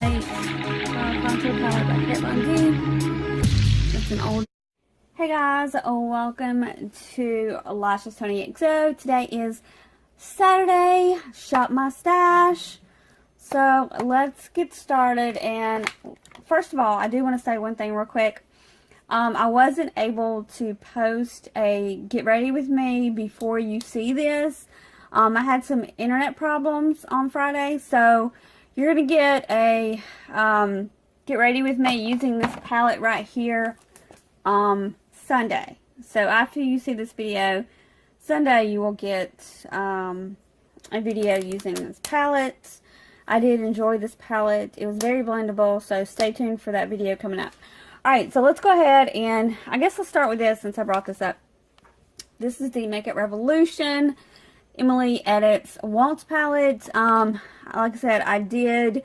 Contour palette by It's an old. Hey guys, welcome to Lash's Tony XO. Today is Saturday. Shop my stash. So let's get started. And first of all, I do want to say one thing real quick. I wasn't able to post a get ready with me before you see this. I had some internet problems on Friday, so you're going to get a get ready with me using this palette right here Sunday. So after you see this video, Sunday you will get a video using this palette. I did enjoy this palette. It was very blendable, so stay tuned for that video coming up. Alright, so let's go ahead and I guess I'll start with this since I brought this up. This is the Makeup Revolution Emily Edits Waltz palette. Like I said, I did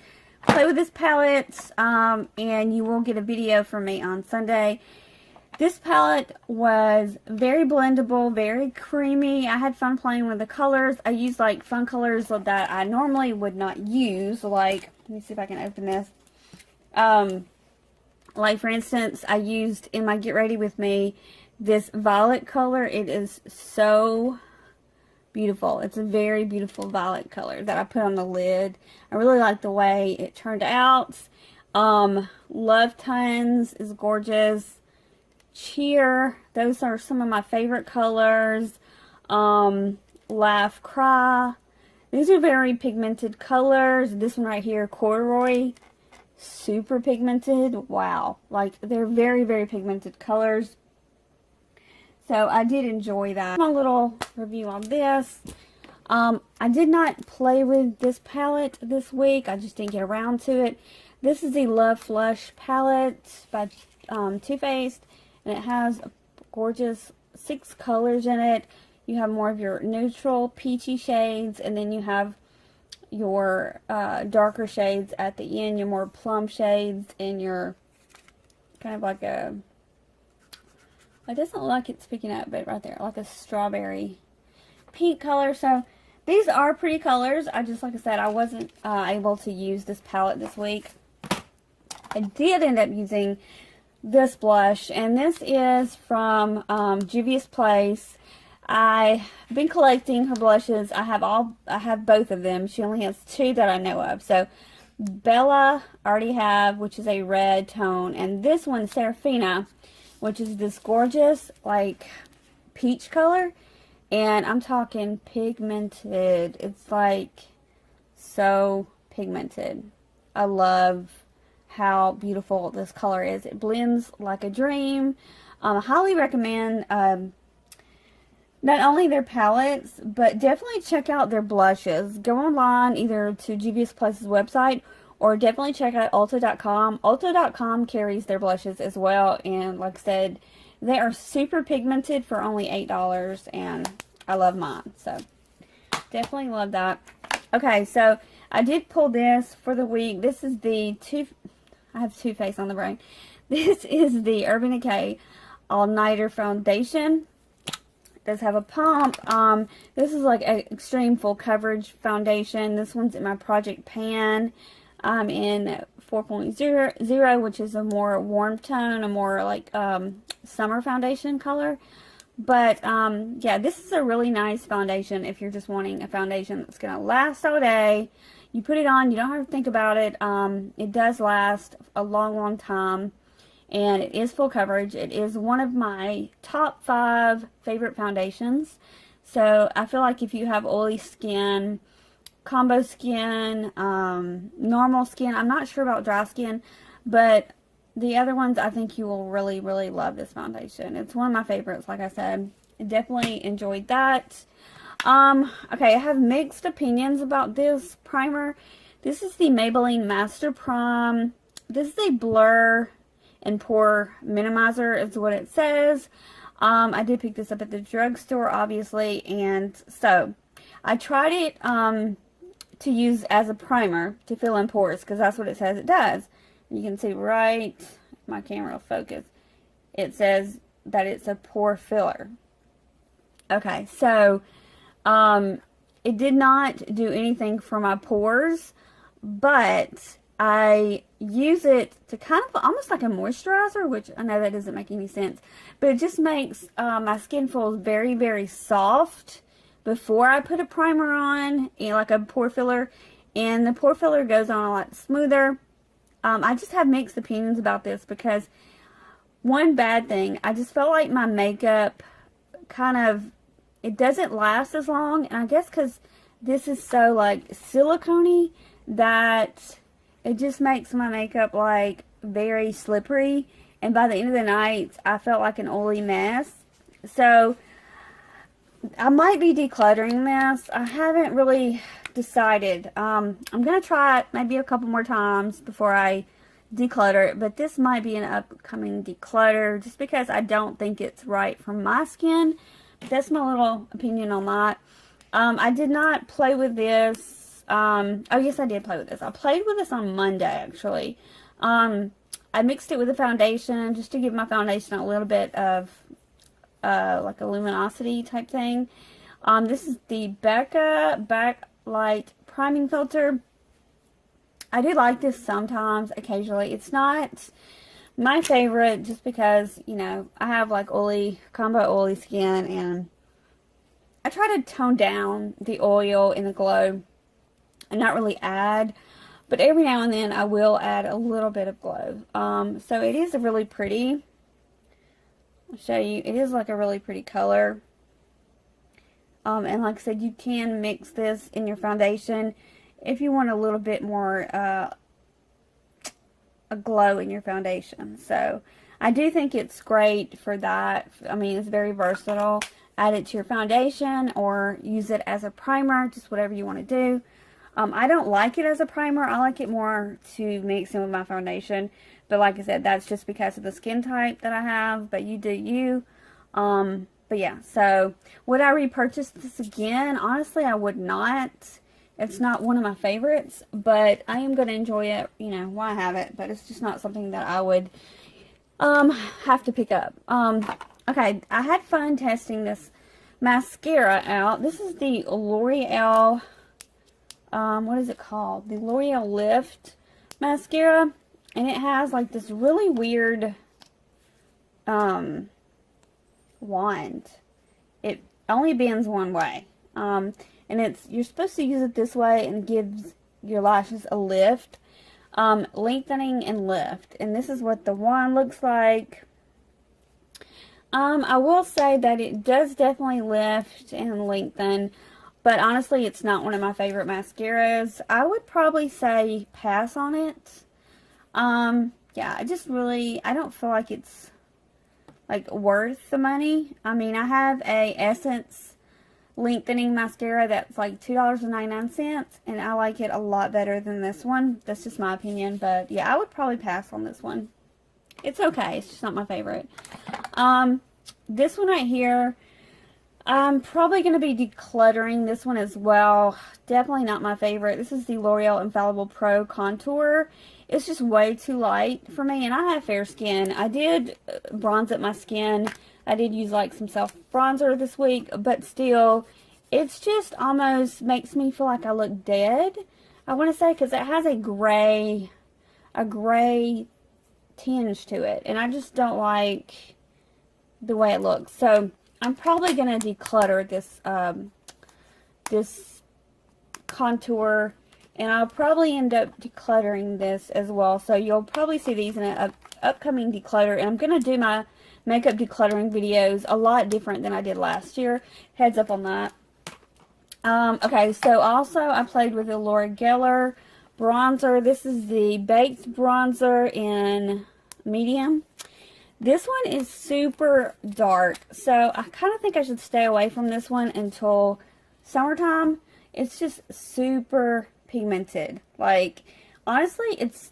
play with this palette, and you will get a video from me on Sunday. This palette was very blendable, very creamy. I had fun playing with the colors. I used like fun colors that I normally would not use. Like, let me see if I can open this. Like for instance, I used in my Get Ready With Me this violet color. It is so beautiful. It's a very beautiful violet color that I put on the lid. I really like the way it turned out. Love Tones is gorgeous. Cheer, those are some of my favorite colors. Laugh, Cry, these are very pigmented colors. This one right here, Corduroy, super pigmented. Wow, like they're very, very pigmented colors. So I did enjoy that. My little review on this. I did not play with this palette this week. I just didn't get around to it. This is the Love Flush palette by Too Faced. And it has a gorgeous 6 colors in it. You have more of your neutral peachy shades. And then you have your darker shades at the end. Your more plum shades. And your kind of like a... It doesn't look like it's picking up, but right there, like a strawberry pink color. So these are pretty colors. I just, like I said, I wasn't able to use this palette this week. I did end up using this blush, and this is from Juvia's Place. I've been collecting her blushes. I have both of them. She only has 2 that I know of. So Bella I already have, which is a red tone, and this one, Serafina, which is this gorgeous, like, peach color. And I'm talking pigmented. It's, like, so pigmented. I love how beautiful this color is. It blends like a dream. I highly recommend not only their palettes, but definitely check out their blushes. Go online, either to Juvia's Place's website, or definitely check out Ulta.com. Ulta.com carries their blushes as well, and like I said, they are super pigmented for only $8, and I love mine, so definitely love that. Okay, so I did pull this for the week. This is the I have Too Faced on the brain. This is the Urban Decay All Nighter Foundation. It does have a pump. This is like an extreme full coverage foundation. This one's in my Project Pan. I'm in 4.0, which is a more warm tone, a more like summer foundation color. But yeah, this is a really nice foundation if you're just wanting a foundation that's going to last all day. You put it on, you don't have to think about it. It does last a long, long time. And it is full coverage. It is one of my top 5 favorite foundations. So I feel like if you have oily skin, combo skin, normal skin, I'm not sure about dry skin, but the other ones, I think you will really, really love this foundation. It's one of my favorites, like I said. I definitely enjoyed that. Okay, I have mixed opinions about this primer. This is the Maybelline Master Prime. This is a blur and pore minimizer is what it says. I did pick this up at the drugstore, obviously, and so I tried it to use as a primer to fill in pores, because that's what it says it does. You can see right, my camera will focus, it says that it's a pore filler. Okay, so it did not do anything for my pores, but I use it to kind of almost like a moisturizer, which I know that doesn't make any sense, but it just makes my skin feel very, very soft before I put a primer on, like a pore filler, and the pore filler goes on a lot smoother. I just have mixed opinions about this because one bad thing, I just felt like my makeup kind of, it doesn't last as long, and I guess because this is so like silicone-y that it just makes my makeup like very slippery, and by the end of the night I felt like an oily mess. So I might be decluttering this. I haven't really decided. I'm gonna try it maybe a couple more times before I declutter it, but this might be an upcoming declutter just because I don't think it's right for my skin. That's my little opinion on that. I did not play with this. Oh yes, I did play with this. I played with this on Monday actually. I mixed it with a foundation just to give my foundation a little bit of like a luminosity type thing. This is the Becca Backlight Priming Filter. I do like this sometimes, occasionally. It's not my favorite just because, you know, I have like combo oily skin, and I try to tone down the oil and the glow and not really add, but every now and then I will add a little bit of glow. So it is a really pretty, I'll show you, it is like a really pretty color. And like I said, you can mix this in your foundation if you want a little bit more a glow in your foundation. So I do think it's great for that. I mean, it's very versatile. Add it to your foundation or use it as a primer, just whatever you want to do. I don't like it as a primer. I like it more to mix in with my foundation. But like I said, that's just because of the skin type that I have. But you do you. But yeah, so would I repurchase this again? Honestly, I would not. It's not one of my favorites, but I am going to enjoy it. You know, why have it? But it's just not something that I would have to pick up. Okay, I had fun testing this mascara out. This is the L'Oreal, what is it called? The L'Oreal Lift mascara. And it has like this really weird wand. It only bends one way. And you're supposed to use it this way and gives your lashes a lift, lengthening and lift. And this is what the wand looks like. I will say that it does definitely lift and lengthen, but honestly, it's not one of my favorite mascaras. I would probably say pass on it. Yeah, I don't feel like it's like worth the money. I mean, I have a Essence lengthening mascara that's like $2.99, and I like it a lot better than this one. That's just my opinion, but yeah, I would probably pass on this one. It's okay, it's just not my favorite. This one right here, I'm probably going to be decluttering this one as well. Definitely not my favorite. This is the L'Oreal Infallible Pro Contour. It's just way too light for me, and I have fair skin. I did bronze up my skin. I did use like some self bronzer this week, but still, it's just almost makes me feel like I look dead, I want to say, because it has a gray tinge to it, and I just don't like the way it looks. So I'm probably going to declutter this this contour, and I'll probably end up decluttering this as well. So you'll probably see these in an upcoming declutter, and I'm going to do my makeup decluttering videos a lot different than I did last year. Heads up on that. Okay, so also I played with the Laura Geller bronzer. This is the Baked Bronzer in medium. This one is super dark, so I kind of think I should stay away from this one until summertime. It's just super pigmented. Like, honestly, it's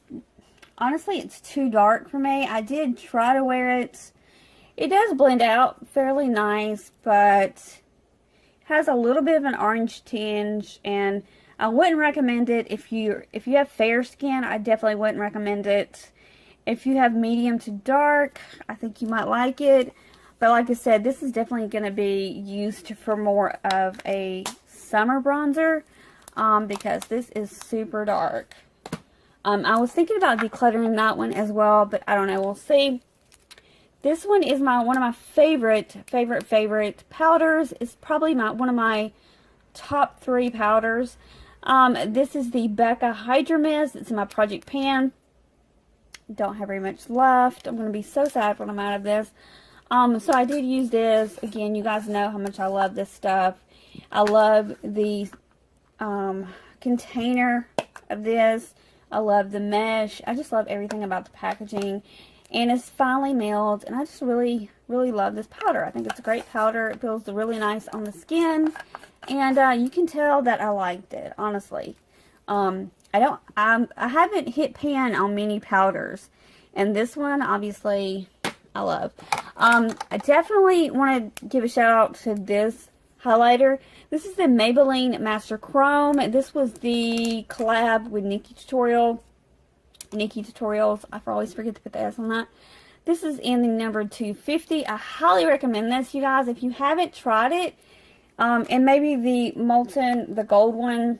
too dark for me. I did try to wear it. It does blend out fairly nice, but has a little bit of an orange tinge, and I wouldn't recommend it if you have fair skin. I definitely wouldn't recommend it. If you have medium to dark, I think you might like it. But like I said, this is definitely going to be used for more of a summer bronzer, because this is super dark. I was thinking about decluttering that one as well, but I don't know. We'll see. This one is one of my favorite powders. It's probably one of my top 3 powders. This is the Becca Hydra Mist. It's in my project pan. Don't have very much left. I'm going to be so sad when I'm out of this. So I did use this. Again, you guys know how much I love this stuff. I love the container of this. I love the mesh. I just love everything about the packaging. And it's finely milled, and I just really, really love this powder. I think it's a great powder. It feels really nice on the skin, and you can tell that I liked it, honestly. I haven't hit pan on many powders, and this one, obviously, I love. I definitely want to give a shout out to this highlighter. This is the Maybelline Master Chrome. This was the collab with Nikki Tutorials. I always forget to put the S on that. This is in the number 250. I highly recommend this, you guys. If you haven't tried it, and maybe the gold one,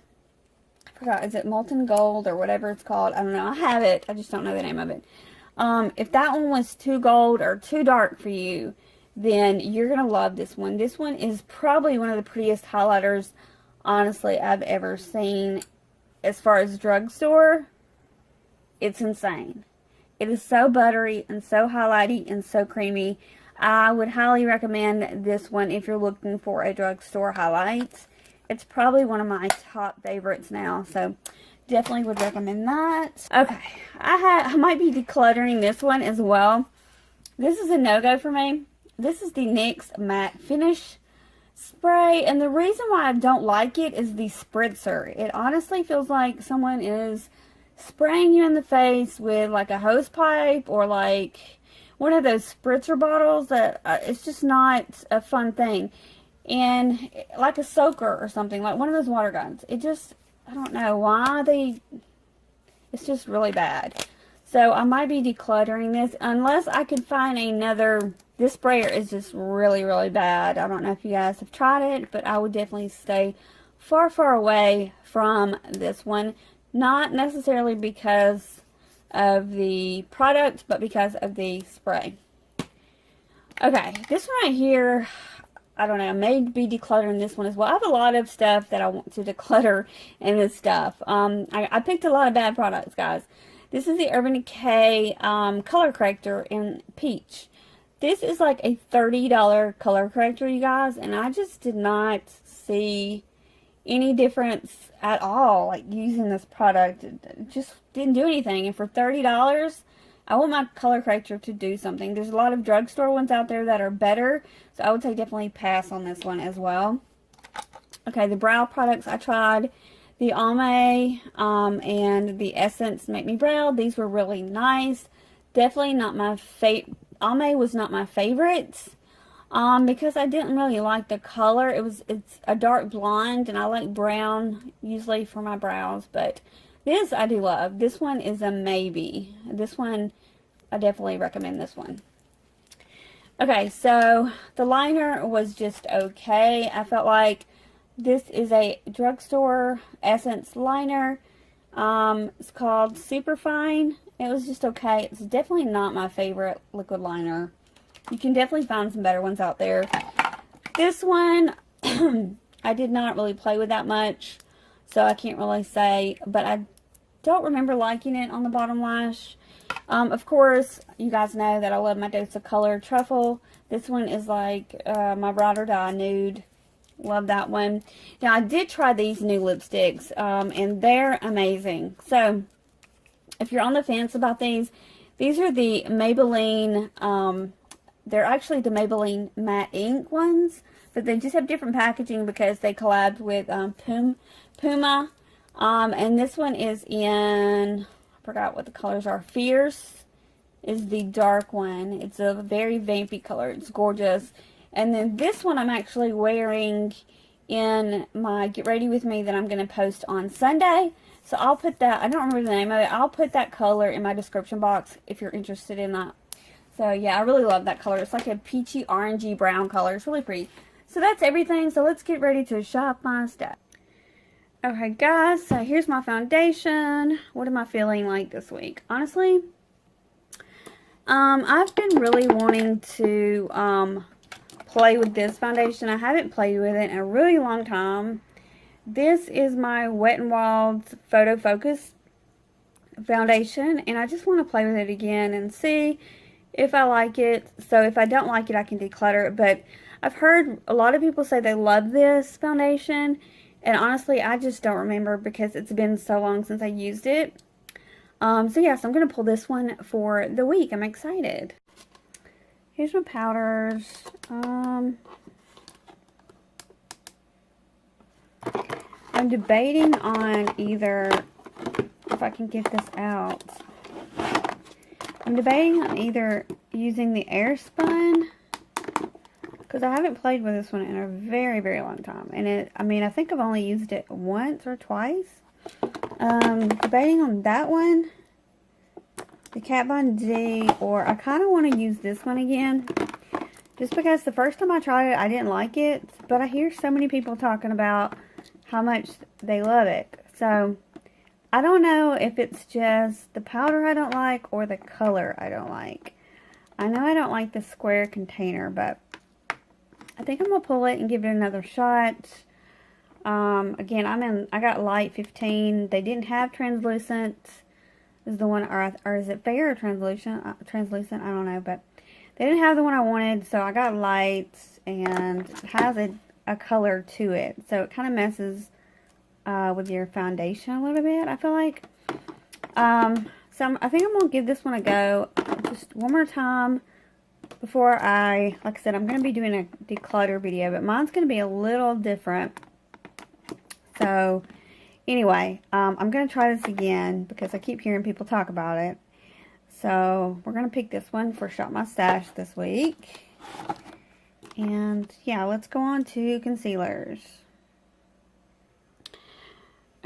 I forgot, is it Molten Gold or whatever it's called? I don't know. I have it. I just don't know the name of it. If that one was too gold or too dark for you, then you're going to love this one. This one is probably one of the prettiest highlighters, honestly, I've ever seen. As far as drugstore, it's insane. It is so buttery and so highlighty and so creamy. I would highly recommend this one if you're looking for a drugstore highlight. It's probably one of my top favorites now, so definitely would recommend that. Okay, I might be decluttering this one as well. This is a no-go for me. This is the NYX Matte Finish Spray, and the reason why I don't like it is the spritzer. It honestly feels like someone is spraying you in the face with like a hose pipe or like one of those spritzer bottles that it's just not a fun thing. And like a soaker or something, like one of those water guns. It just, I don't know why it's just really bad. So I might be decluttering this unless I can find another. This sprayer is just really, really bad. I don't know if you guys have tried it, but I would definitely stay far, far away from this one. Not necessarily because of the product, but because of the spray. Okay, this one right here, I don't know, I may be decluttering this one as well. I have a lot of stuff that I want to declutter in this stuff. I picked a lot of bad products, guys. This is the Urban Decay color corrector in Peach. This is like a $30 color corrector, you guys, and I just did not see any difference at all, like using this product. It just didn't do anything. And for $30, I want my color corrector to do something. There's a lot of drugstore ones out there that are better, so I would say definitely pass on this one as well. Okay, the brow products I tried, the Almay and the Essence Make Me Brow. These were really nice. Definitely not my favorite. Almay was not my favorite. Because I didn't really like the color. It's a dark blonde, and I like brown usually for my brows, but this I do love. This one is a maybe. This one, I definitely recommend this one. Okay, so the liner was just okay. I felt like this is a drugstore Essence liner. It's called Superfine. It was just okay. It's definitely not my favorite liquid liner. You can definitely find some better ones out there. This one, I did not really play with that much, so I can't really say, but I don't remember liking it on the bottom lash. Of course, you guys know that I love my Dose of Color Truffle. This one is like my Ride or Die Nude. Love that one. Now, I did try these new lipsticks, and they're amazing. So, if you're on the fence about these are the Maybelline, they're actually the Maybelline Matte Ink ones, but they just have different packaging because they collabed with Puma. And this one is in, I forgot what the colors are. Fierce is the dark one. It's a very vampy color. It's gorgeous. And then this one I'm actually wearing in my Get Ready With Me that I'm going to post on Sunday. So I'll put that, I don't remember the name of it. I'll put that color in my description box if you're interested in that. So yeah, I really love that color. It's like a peachy orangey brown color. It's really pretty. So that's everything. So let's get ready to shop my stuff. Okay, guys, so here's my foundation. What am I feeling like this week? Honestly, I've been really wanting to play with this foundation. I haven't played with it in a really long time. This is my Wet n Wild's Photo Focus foundation, and I just want to play with it again and see if I like it. So if I don't like it, I can declutter it. But I've heard a lot of people say they love this foundation, and honestly, I just don't remember because it's been so long since I used it. So yeah, so I'm going to pull this one for the week. I'm excited. Here's my powders. I'm debating on either, if I can get this out, I'm debating on either using the Airspun, because I haven't played with this one in a very, very long time. And I think I've only used it once or twice. Debating on that one, the Kat Von D, or I kind of want to use this one again. Just because the first time I tried it, I didn't like it. But I hear so many people talking about how much they love it. So, I don't know if it's just the powder I don't like or the color I don't like. I know I don't like the square container, but I think I'm going to pull it and give it another shot. Again, I got light 15. They didn't have translucent. Is the one, or is it fair or translucent? Translucent, I don't know, but they didn't have the one I wanted, so I got light, and it has a color to it, so it kind of messes with your foundation a little bit, I feel like. So I think I'm going to give this one a go just one more time before like I said, I'm going to be doing a declutter video, but mine's going to be a little different. So, anyway, I'm going to try this again because I keep hearing people talk about it. So, we're going to pick this one for Shop My Stash this week. And, yeah, let's go on to concealers.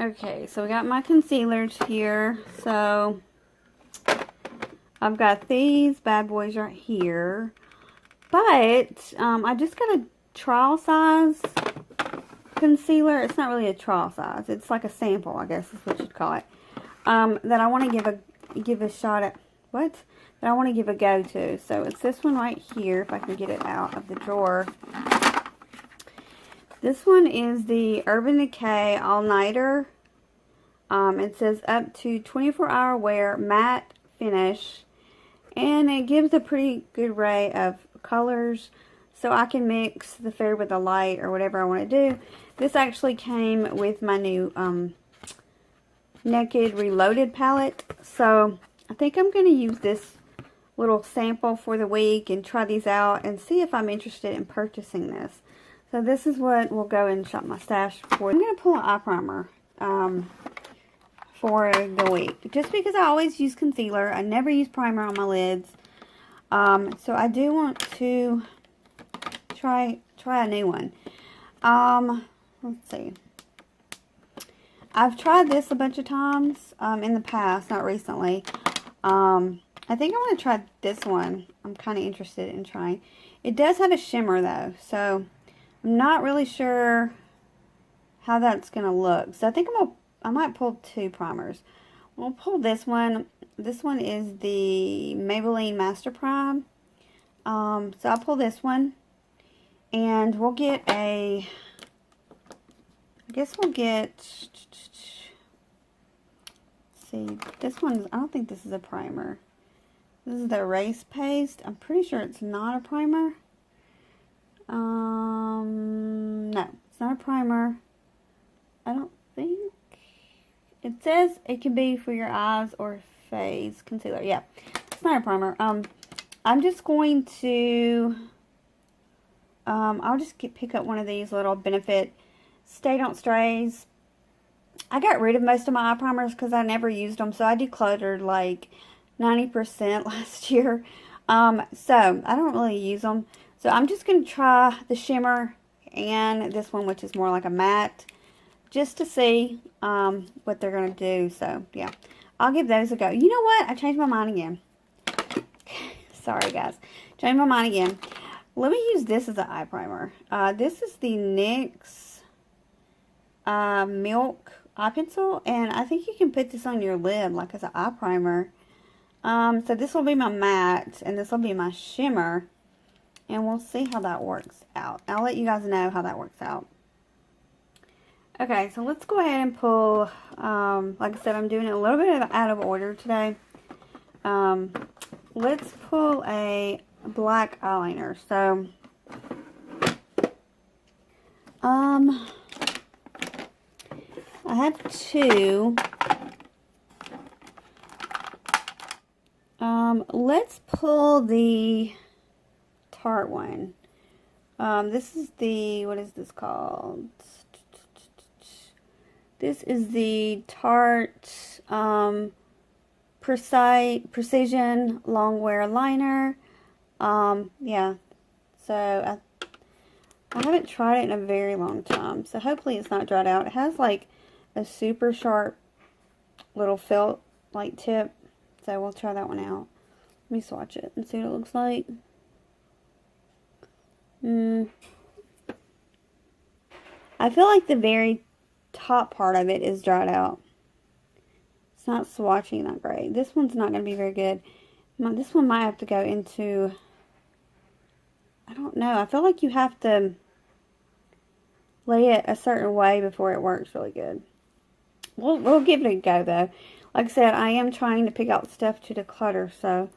Okay, so we got my concealers here. So, I've got these bad boys right here. But, I just got a trial size concealer. It's not really a trial size. It's like a sample, I guess is what you'd call it. That I want to give a shot at. What? That I want to give a go to. So it's this one right here, if I can get it out of the drawer. This one is the Urban Decay All Nighter. It says up to 24-hour wear matte finish, and it gives a pretty good array of colors. So I can mix the fair with the light or whatever I want to do. This actually came with my new Naked Reloaded palette. So I think I'm going to use this little sample for the week and try these out and see if I'm interested in purchasing this. So this is what will go in Shop My Stash for. I'm going to pull an eye primer for the week. Just because I always use concealer. I never use primer on my lids. So I do want to try a new one. Let's see. I've tried this a bunch of times in the past, not recently. I think I want to try this one. I'm kind of interested in trying. It does have a shimmer though, so I'm not really sure how that's going to look. So I think I might pull two primers. We'll pull this one. This one is the Maybelline Master Prime. So I'll pull this one. And we'll get I guess we'll get, let's see, this one, I don't think this is a primer. This is the Erase Paste. I'm pretty sure it's not a primer. No, it's not a primer. I don't think. It says it can be for your eyes or face concealer. Yeah, it's not a primer. I'm just going to, I'll just pick up one of these little Benefit Stay Don't Strays. I got rid of most of my eye primers because I never used them. So I decluttered like 90% last year. So I don't really use them. So I'm just going to try the shimmer and this one, which is more like a matte, just to see what they're going to do. So yeah, I'll give those a go. You know what? I changed my mind again. Sorry guys. Changed my mind again. Let me use this as an eye primer. This is the NYX Milk eye pencil, and I think you can put this on your lid like as an eye primer. So this will be my matte, and this will be my shimmer, and we'll see how that works out. I'll let you guys know how that works out. Okay, so let's go ahead and pull, like I said, I'm doing it a little bit out of order today. Let's pull a black eyeliner. So, I have two. Let's pull the Tarte one. This is the, what is this called? This is the Tarte Precision Long Wear Liner. Yeah, so I haven't tried it in a very long time, so hopefully it's not dried out. It has like a super sharp little felt like tip, so we'll try that one out. Let me swatch it and see what it looks like. I feel like the very top part of it is dried out. It's not swatching that great. This one's not going to be very good. This one might have to go into, I don't know. I feel like you have to lay it a certain way before it works really good. We'll give it a go though. Like I said, I am trying to pick out stuff to declutter, so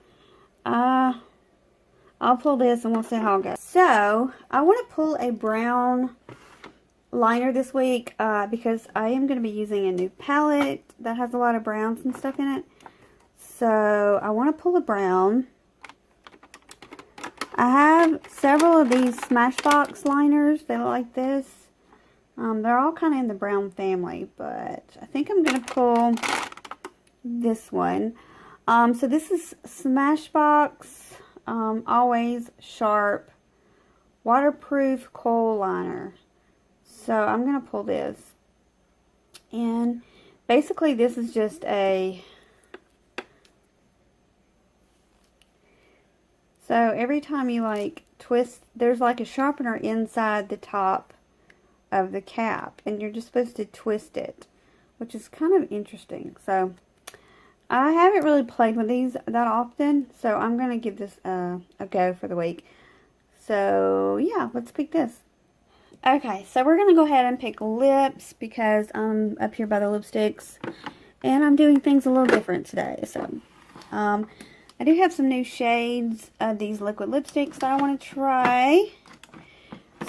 I'll pull this and we'll see how it goes. So I want to pull a brown liner this week because I am going to be using a new palette that has a lot of browns and stuff in it. So I want to pull a brown. I have several of these Smashbox liners. They look like this. They're all kind of in the brown family, but I think I'm going to pull this one. So this is Smashbox Always Sharp Waterproof Kohl Liner. So I'm going to pull this. And basically this is just a... So every time you like twist, there's like a sharpener inside the top of the cap, and you're just supposed to twist it, which is kind of interesting. So I haven't really played with these that often, so I'm going to give this a go for the week. So yeah, let's pick this. Okay, so we're going to go ahead and pick lips because I'm up here by the lipsticks, and I'm doing things a little different today. So I do have some new shades of these liquid lipsticks that I want to try.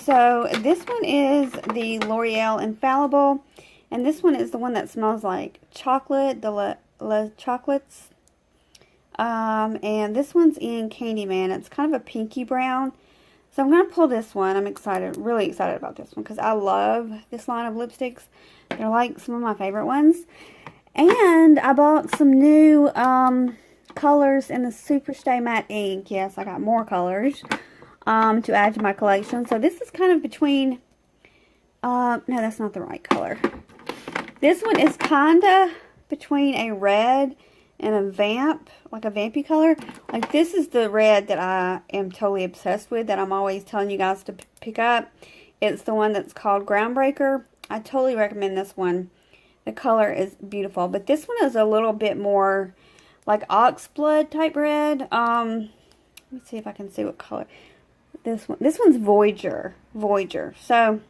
So this one is the L'Oreal Infallible, and this one is the one that smells like chocolate, the Le Chocolates. And this one's in Candyman. It's kind of a pinky brown. So I'm going to pull this one. I'm excited, really excited about this one because I love this line of lipsticks. They're like some of my favorite ones. And I bought some new colors in the Superstay Matte Ink. Yes, I got more colors to add to my collection. So this is kind of between, no, that's not the right color. This one is kind of between a red and a vamp, like a vampy color. Like this is the red that I am totally obsessed with, that I'm always telling you guys to pick up. It's the one that's called Groundbreaker. I totally recommend this one. The color is beautiful, but this one is a little bit more like oxblood type red. Let me see if I can see what color. This one's Voyager. So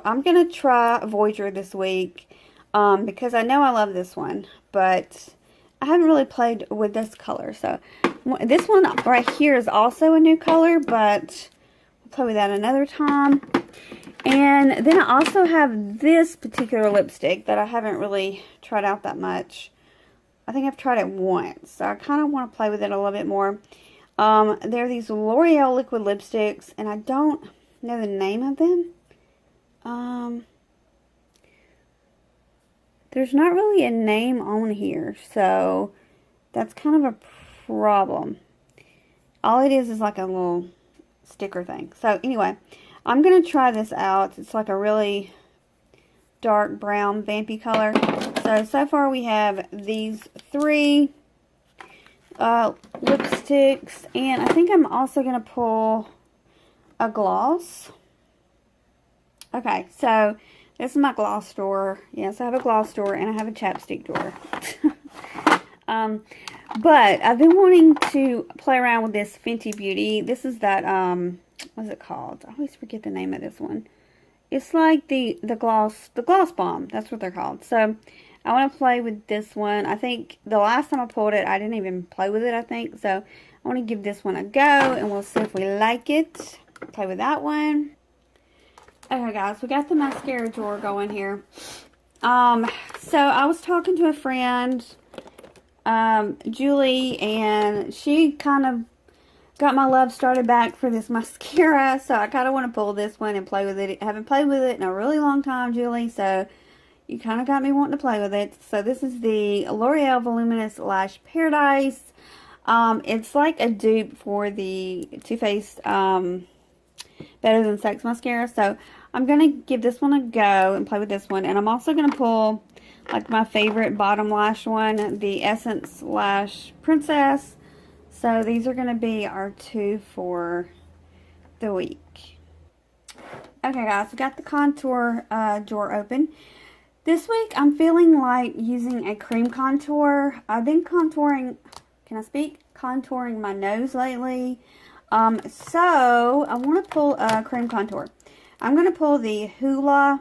I'm going to try Voyager this week because I know I love this one, but I haven't really played with this color. So this one right here is also a new color, but we'll play with that another time. And then I also have this particular lipstick that I haven't really tried out that much. I think I've tried it once, so I kind of want to play with it a little bit more. There are these L'Oreal liquid lipsticks, and I don't know the name of them. There's not really a name on here, so that's kind of a problem. All it is like a little sticker thing. So anyway, I'm going to try this out. It's like a really dark brown vampy color. So far we have these three lipsticks, and I think I'm also going to pull a gloss. Okay, so this is my gloss drawer. Yes, I have a gloss drawer and I have a chapstick drawer. But I've been wanting to play around with this Fenty Beauty. This is that, what's it called? I always forget the name of this one. It's like the gloss bomb. That's what they're called. So I want to play with this one. I think the last time I pulled it, I didn't even play with it, I think. So I want to give this one a go, and we'll see if we like it. Play with that one. Okay, guys, we got the mascara drawer going here. So I was talking to a friend, Julie, and she kind of got my love started back for this mascara. So I kind of want to pull this one and play with it. I haven't played with it in a really long time, Julie. So you kind of got me wanting to play with it. So this is the L'Oreal Voluminous Lash Paradise. It's like a dupe for the Too Faced Better Than Sex mascara. So I'm going to give this one a go and play with this one. And I'm also going to pull like my favorite bottom lash one, the Essence Lash Princess. So these are going to be our two for the week. Okay, guys, we got the contour drawer open. This week I'm feeling like using a cream contour. I've been contouring, can I speak? Contouring my nose lately. So I want to pull a cream contour. I'm going to pull the Hoola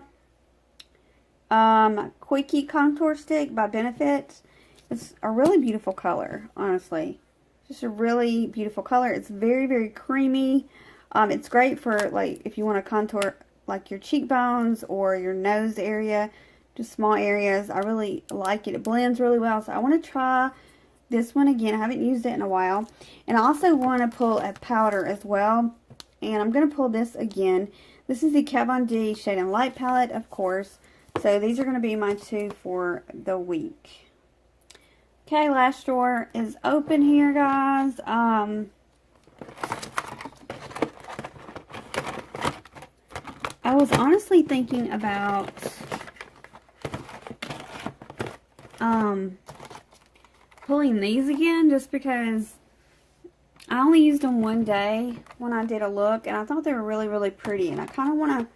Kwikki contour stick by Benefit. It's a really beautiful color, honestly. Just a really beautiful color. It's very, very creamy. It's great for like if you want to contour like your cheekbones or your nose area, just small areas. I really like it. It blends really well. So I want to try this one again. I haven't used it in a while. And I also want to pull a powder as well. And I'm going to pull this again. This is the Kat Von D Shade and Light palette, of course. So these are going to be my two for the week. Okay, lash drawer is open here, guys. I was honestly thinking about pulling these again just because I only used them one day when I did a look, and I thought they were really, really pretty, and I kind of want to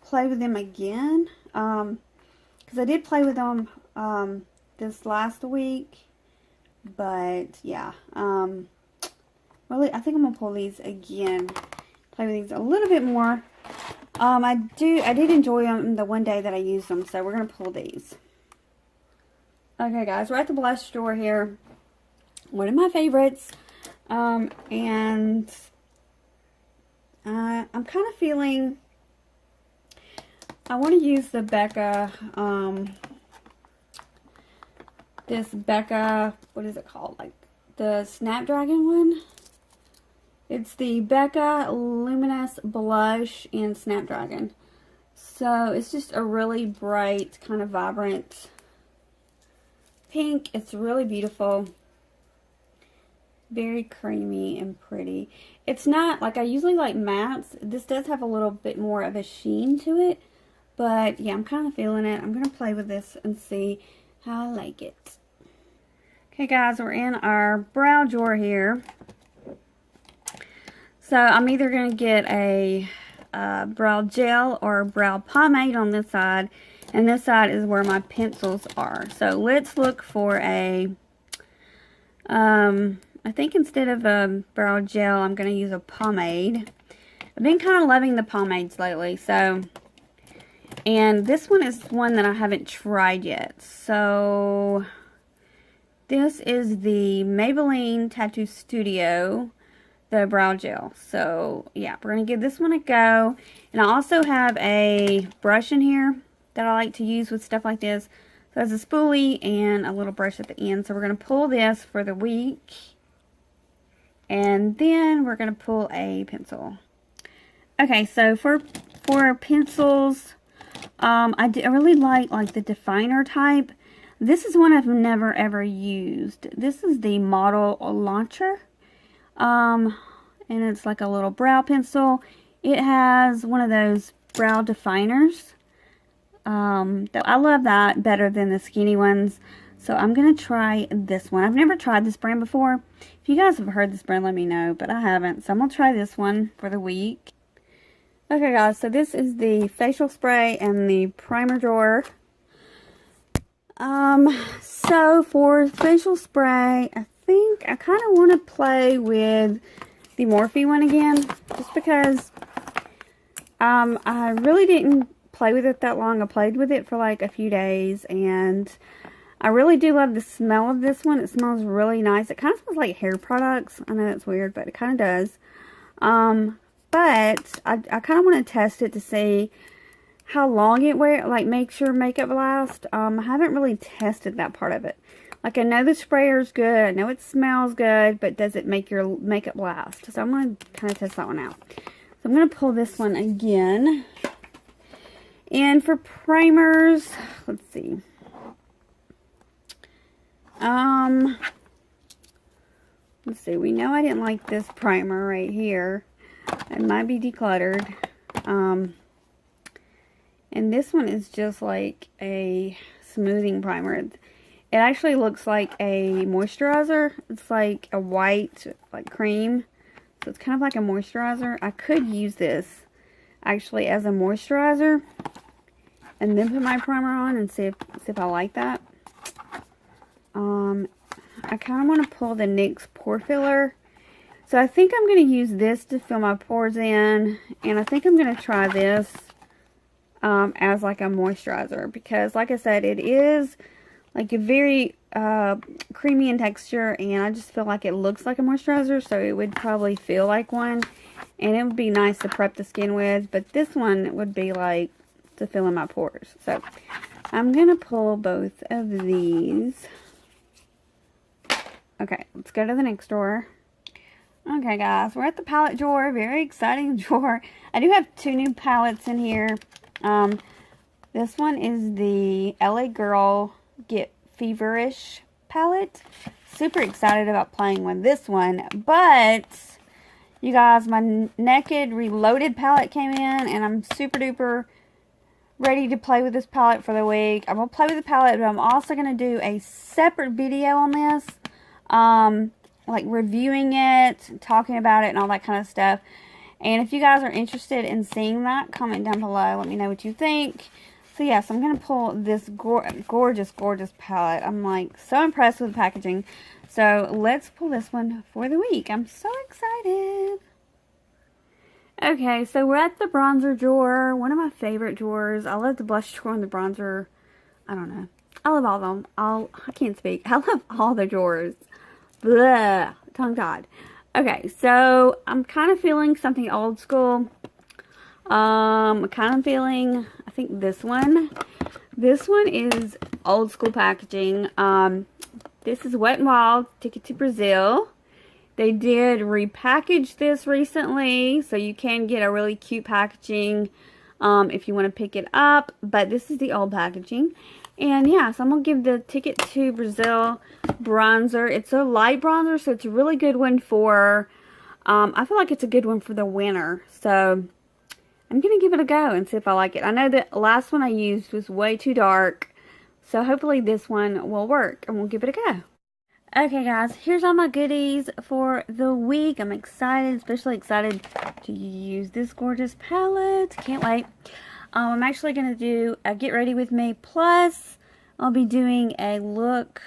play with them again, because I did play with them this last week, but yeah, really, I think I'm going to pull these again, play with these a little bit more. I did enjoy them the one day that I used them, so we're going to pull these. Okay, guys, we're at the blush drawer here, one of my favorites. And I'm kind of feeling I want to use the Becca, this Becca, what is it called? Like the Snapdragon one? It's the Becca Luminous Blush in Snapdragon. So it's just a really bright, kind of vibrant pink. It's really beautiful. Very creamy and pretty. It's not, like I usually like mattes. This does have a little bit more of a sheen to it. But yeah, I'm kind of feeling it. I'm going to play with this and see how I like it. Okay guys, we're in our brow drawer here. So I'm either going to get a brow gel or brow pomade on this side. And this side is where my pencils are. So let's look for a, I think instead of a brow gel, I'm going to use a pomade. I've been kind of loving the pomades lately. So, and this one is one that I haven't tried yet. So, this is the Maybelline Tattoo Studio, the brow gel. So, yeah, we're going to give this one a go. And I also have a brush in here that I like to use with stuff like this. So, there's a spoolie and a little brush at the end. So, we're going to pull this for the week. And then we're going to pull a pencil. Okay, so for pencils, I really like the definer type. This is one I've never ever used. This is the Model Launcher. And it's like a little brow pencil. It has one of those brow definers. I love that better than the skinny ones. So I'm going to try this one. I've never tried this brand before. If you guys have heard this brand, let me know. But I haven't. So I'm going to try this one for the week. Okay guys, so this is the facial spray and the primer drawer. So for facial spray, I think I kind of want to play with the Morphe one again, just because I really didn't play with it that long. I played with it for like a few days, and I really do love the smell of this one. It smells really nice. It kind of smells like hair products. I know that's weird, but it kind of does. But I kind of want to test it to see how long it makes your makeup last. I haven't really tested that part of it. Like, I know the sprayer's good, I know it smells good, but does it make your makeup last? So I'm going to kind of test that one out. So I'm going to pull this one again. And for primers, let's see. Let's see, we know I didn't like this primer right here. It might be decluttered. And this one is just like a smoothing primer. It actually looks like a moisturizer. It's like a white, like cream. So it's kind of like a moisturizer. I could use this actually as a moisturizer and then put my primer on and see if I like that. I kind of want to pull the NYX Pore Filler. So I think I'm going to use this to fill my pores in. And I think I'm going to try this as like a moisturizer. Because like I said, it is like a very creamy in texture, and I just feel like it looks like a moisturizer, so it would probably feel like one, and it would be nice to prep the skin with, but this one would be like to fill in my pores. So I'm going to pull both of these. Okay, let's go to the next drawer. Okay guys, we're at the palette drawer. Very exciting drawer. I do have two new palettes in here. This one is the LA Girl Get Feverish palette. Super excited about playing with this one, but you guys, my Naked Reloaded palette came in, and I'm super duper ready to play with this palette for the week. I'm gonna play with the palette, but I'm also gonna do a separate video on this, like reviewing it, talking about it, and all that kind of stuff. And if you guys are interested in seeing that, comment down below. Let me know what you think. So yes, I'm going to pull this gorgeous, gorgeous palette. I'm like so impressed with the packaging. So let's pull this one for the week. I'm so excited. Okay, so we're at the bronzer drawer. One of my favorite drawers. I love the blush drawer and the bronzer. I don't know. I love all of them. I can't speak. I love all the drawers. Blah. Tongue-tied. Okay, so I'm kind of feeling something old school. I'm kind of feeling, I think this one. This one is old school packaging. This is Wet n Wild Ticket to Brazil. They did repackage this recently, so you can get a really cute packaging if you want to pick it up. But this is the old packaging. And yeah, so I'm going to give the Ticket to Brazil bronzer. It's a light bronzer, so it's a really good one for, I feel like it's a good one for the winter. So I'm going to give it a go and see if I like it. I know the last one I used was way too dark, so hopefully this one will work, and we'll give it a go. Okay guys, here's all my goodies for the week. I'm excited, especially excited to use this gorgeous palette. Can't wait. I'm actually going to do a Get Ready With Me, plus I'll be doing a look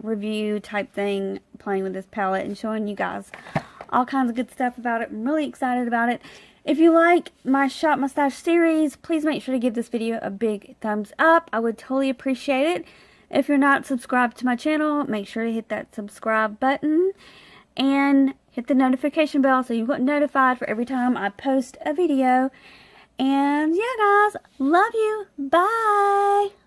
review type thing, playing with this palette and showing you guys all kinds of good stuff about it. I'm really excited about it. If you like my Shop My Stash series, please make sure to give this video a big thumbs up. I would totally appreciate it. If you're not subscribed to my channel, make sure to hit that subscribe button and hit the notification bell so you get notified for every time I post a video. And yeah guys, love you. Bye.